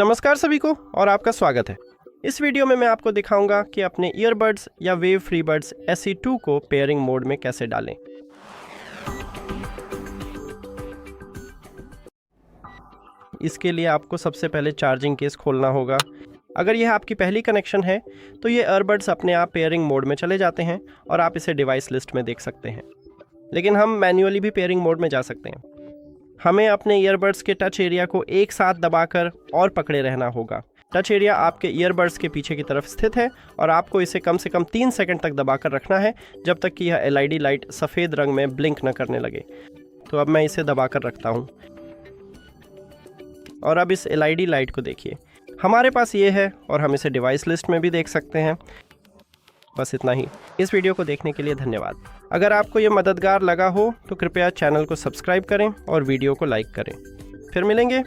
नमस्कार सभी को और आपका स्वागत है। इस वीडियो में मैं आपको दिखाऊंगा कि अपने ईयरबड्स या वेव फ्रीबड्स SE 2 को पेयरिंग मोड में कैसे डालें। इसके लिए आपको सबसे पहले चार्जिंग केस खोलना होगा। अगर यह आपकी पहली कनेक्शन है तो ये ईयरबड्स अपने आप पेयरिंग मोड में चले जाते हैं और आप इसे डिवाइस लिस्ट में देख सकते हैं। लेकिन हम मैन्युअली भी पेयरिंग मोड में जा सकते हैं। हमें अपने ईयरबड्स के टच एरिया को एक साथ दबाकर और पकड़े रहना होगा। टच एरिया आपके ईयरबड्स के पीछे की तरफ स्थित है और आपको इसे कम से कम 3 सेकंड तक दबाकर रखना है, जब तक कि यह LED लाइट सफ़ेद रंग में ब्लिंक न करने लगे। तो अब मैं इसे दबाकर रखता हूँ और अब इस LED लाइट को देखिए। हमारे पास ये है और हम इसे डिवाइस लिस्ट में भी देख सकते हैं। बस इतना ही। इस वीडियो को देखने के लिए धन्यवाद। अगर आपको ये मददगार लगा हो तो कृपया चैनल को सब्सक्राइब करें और वीडियो को लाइक करें। फिर मिलेंगे।